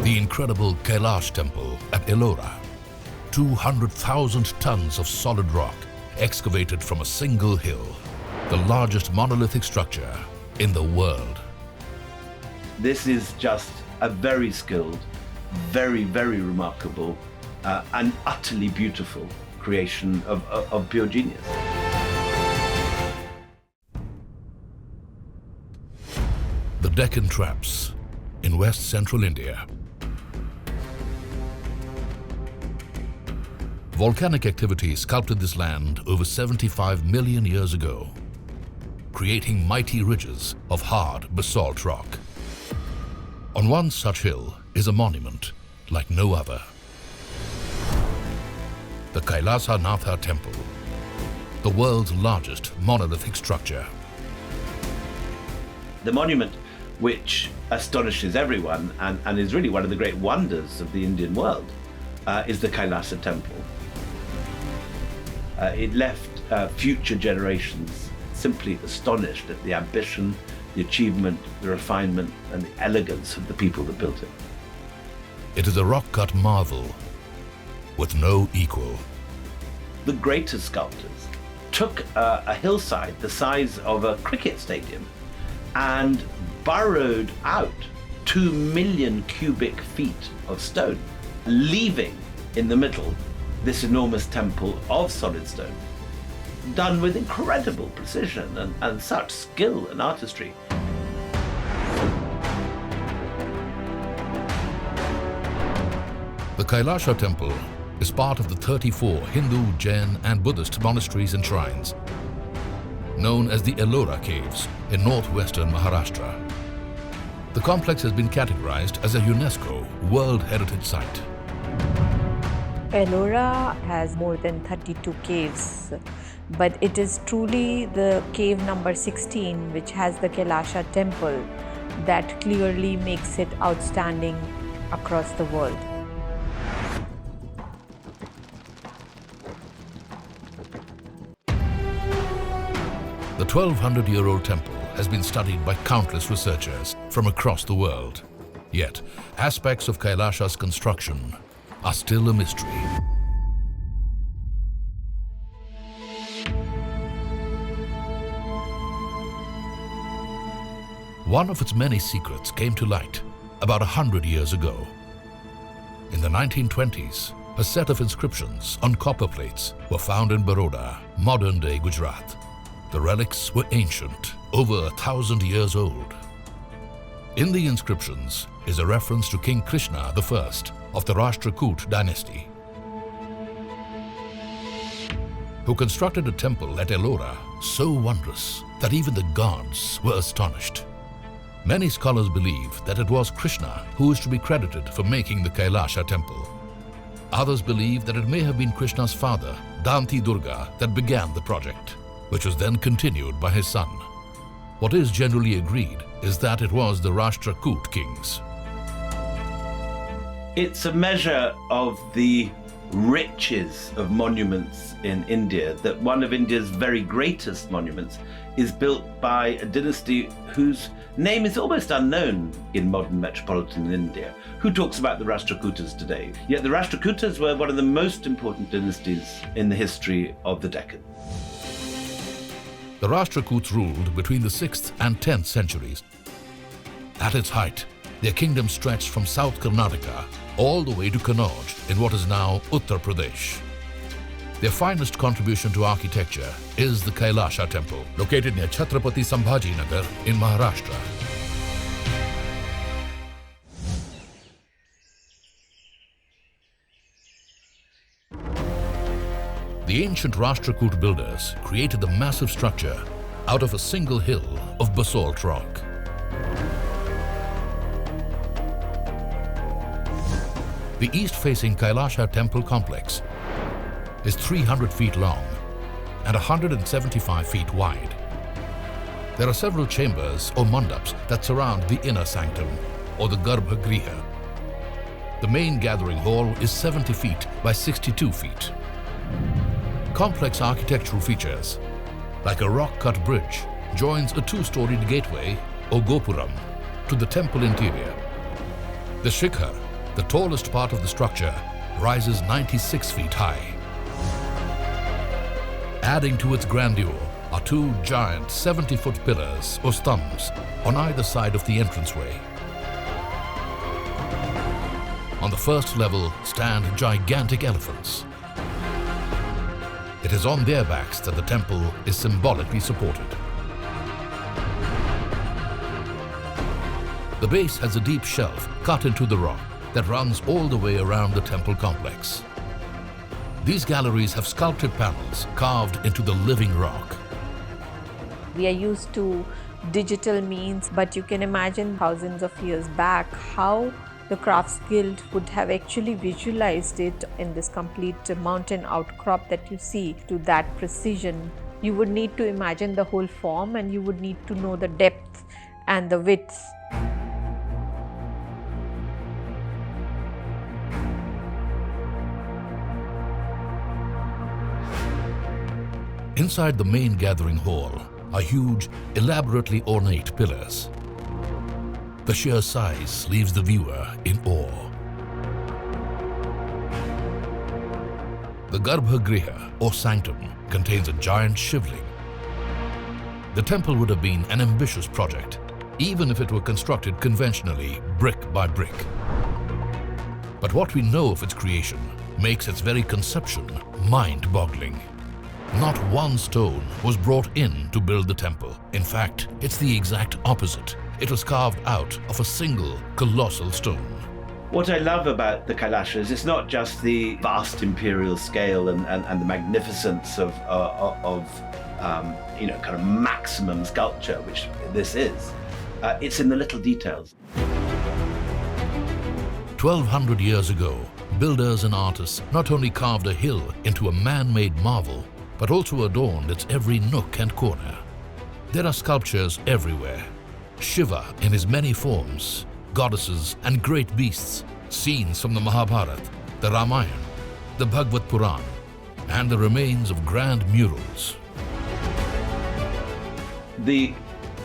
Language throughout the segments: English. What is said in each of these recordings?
The incredible Kailasa Temple at Ellora. 200,000 tons of solid rock excavated from a single hill. The largest monolithic structure in the world. This is just a very skilled, very, very remarkable and utterly beautiful creation of pure genius. The Deccan Traps in West Central India. Volcanic activity sculpted this land over 75 million years ago, creating mighty ridges of hard basalt rock. On one such hill is a monument like no other. The Kailasanatha Temple, the world's largest monolithic structure. The monument which astonishes everyone and is really one of the great wonders of the Indian world is the Kailasa Temple. It left future generations simply astonished at the ambition, the achievement, the refinement, and the elegance of the people that built it. It is a rock-cut marvel with no equal. The greatest sculptors took a hillside the size of a cricket stadium and burrowed out 2 million cubic feet of stone, leaving in the middle this enormous temple of solid stone, done with incredible precision and such skill and artistry. The Kailasa Temple is part of the 34 Hindu, Jain and Buddhist monasteries and shrines, known as the Ellora Caves in northwestern Maharashtra. The complex has been categorized as a UNESCO World Heritage Site. Ellora has more than 32 caves, but it is truly the cave number 16, which has the Kailasa Temple, that clearly makes it outstanding across the world. The 1,200-year-old temple has been studied by countless researchers from across the world. Yet, aspects of Kailasa's construction are still a mystery. One of its many secrets came to light about 100 years ago. In the 1920s, a set of inscriptions on copper plates were found in Baroda, modern-day Gujarat. The relics were ancient, over 1,000 years old. In the inscriptions is a reference to King Krishna I of the Rashtrakuta dynasty, who constructed a temple at Ellora so wondrous that even the gods were astonished. Many scholars believe that it was Krishna who is to be credited for making the Kailasa Temple. Others believe that it may have been Krishna's father, Danti Durga, that began the project, which was then continued by his son. What is generally agreed is that it was the Rashtrakuta kings. It's a measure of the riches of monuments in India that one of India's very greatest monuments is built by a dynasty whose name is almost unknown in modern metropolitan India. Who talks about the Rashtrakutas today? Yet the Rashtrakutas were one of the most important dynasties in the history of the Deccan. The Rashtrakutas ruled between the 6th and 10th centuries. At its height, their kingdom stretched from South Karnataka all the way to Kannauj in what is now Uttar Pradesh. Their finest contribution to architecture is the Kailasa Temple, located near Chhatrapati Sambhajinagar in Maharashtra. The ancient Rashtrakuta builders created the massive structure out of a single hill of basalt rock. The east-facing Kailasa Temple complex is 300 feet long and 175 feet wide. There are several chambers or mandaps that surround the inner sanctum or the Garbhagriha. The main gathering hall is 70 feet by 62 feet. Complex architectural features, like a rock-cut bridge, joins a two-storied gateway or gopuram to the temple interior. The shikhar The tallest part of the structure rises 96 feet high. Adding to its grandeur are two giant 70-foot pillars or stumps on either side of the entranceway. On the first level stand gigantic elephants. It is on their backs that the temple is symbolically supported. The base has a deep shelf cut into the rock that runs all the way around the temple complex. These galleries have sculpted panels carved into the living rock. We are used to digital means, but you can imagine thousands of years back how the crafts guild would have actually visualized it in this complete mountain outcrop that you see to that precision. You would need to imagine the whole form, and you would need to know the depth and the width. Inside the main gathering hall are huge, elaborately ornate pillars. The sheer size leaves the viewer in awe. The Garbhagriha, or sanctum, contains a giant shivling. The temple would have been an ambitious project, even if it were constructed conventionally, brick by brick. But what we know of its creation makes its very conception mind-boggling. Not one stone was brought in to build the temple. In fact, it's the exact opposite. It was carved out of a single colossal stone. What I love about the Kailasa is it's not just the vast imperial scale and the magnificence of kind of maximum sculpture, which this is. It's in the little details. 1,200 years ago, builders and artists not only carved a hill into a man-made marvel, but also adorned its every nook and corner. There are sculptures everywhere. Shiva in his many forms, goddesses and great beasts, scenes from the Mahabharata, the Ramayana, the Bhagavad Purana, and the remains of grand murals. The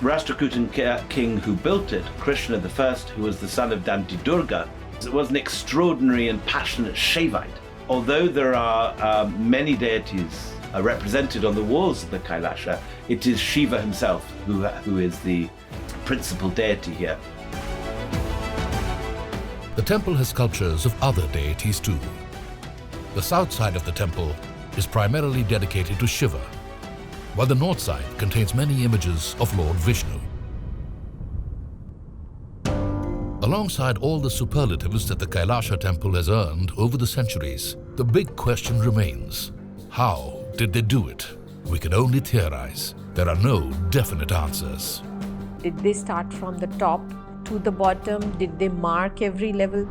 Rashtrakutan king who built it, Krishna I, who was the son of Danti Durga, was an extraordinary and passionate Shaivite. Although there are many deities represented on the walls of the Kailasa, it is Shiva himself who is the principal deity here. The temple has sculptures of other deities too. The south side of the temple is primarily dedicated to Shiva, while the north side contains many images of Lord Vishnu. Alongside all the superlatives that the Kailasa Temple has earned over the centuries, the big question remains: how did they do it? We can only theorize. There are no definite answers. Did they start from the top to the bottom? Did they mark every level?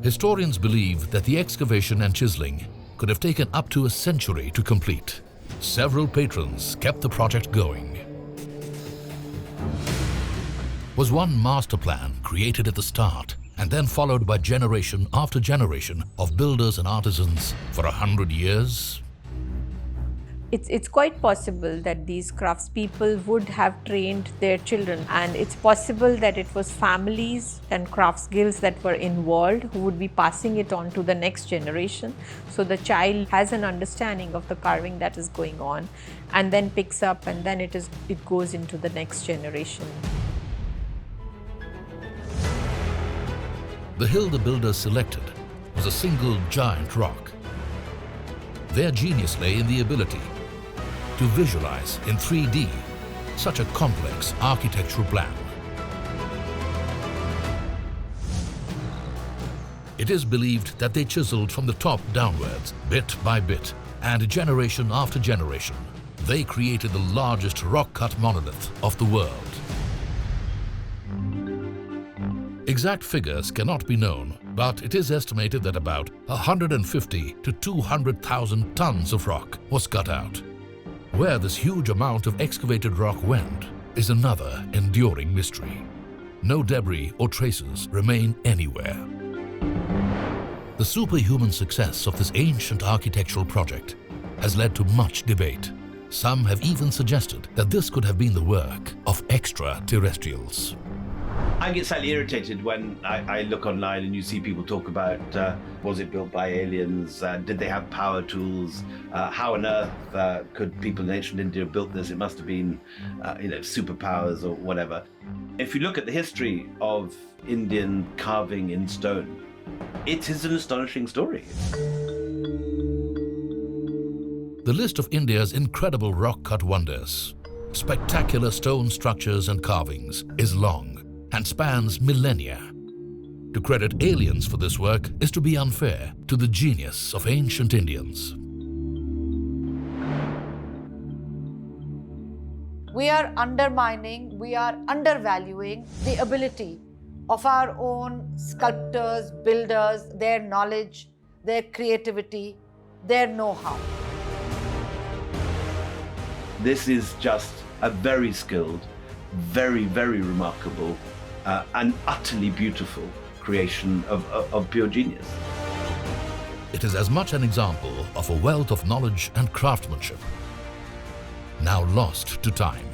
Historians believe that the excavation and chiseling could have taken up to a century to complete. Several patrons kept the project going. Was one master plan created at the start and then followed by generation after generation of builders and artisans for 100 years? It's quite possible that these craftspeople would have trained their children, and it's possible that it was families and crafts guilds that were involved who would be passing it on to the next generation. So the child has an understanding of the carving that is going on and then picks up, and then it goes into the next generation. The hill the builders selected was a single giant rock. Their genius lay in the ability to visualize in 3D such a complex architectural plan. It is believed that they chiseled from the top downwards, bit by bit, and generation after generation, they created the largest rock-cut monolith of the world. Exact figures cannot be known, but it is estimated that about 150 to 200,000 tons of rock was cut out. Where this huge amount of excavated rock went is another enduring mystery. No debris or traces remain anywhere. The superhuman success of this ancient architectural project has led to much debate. Some have even suggested that this could have been the work of extraterrestrials. I get slightly irritated when I look online and you see people talk about, was it built by aliens? Did they have power tools? How on earth could people in ancient India have built this? It must have been, superpowers or whatever. If you look at the history of Indian carving in stone, it is an astonishing story. The list of India's incredible rock-cut wonders, spectacular stone structures and carvings, is long and spans millennia. To credit aliens for this work is to be unfair to the genius of ancient Indians. We are undermining, we are undervaluing the ability of our own sculptors, builders, their knowledge, their creativity, their know-how. This is just a very skilled, very, very remarkable, and utterly beautiful creation of pure genius. It is as much an example of a wealth of knowledge and craftsmanship, now lost to time.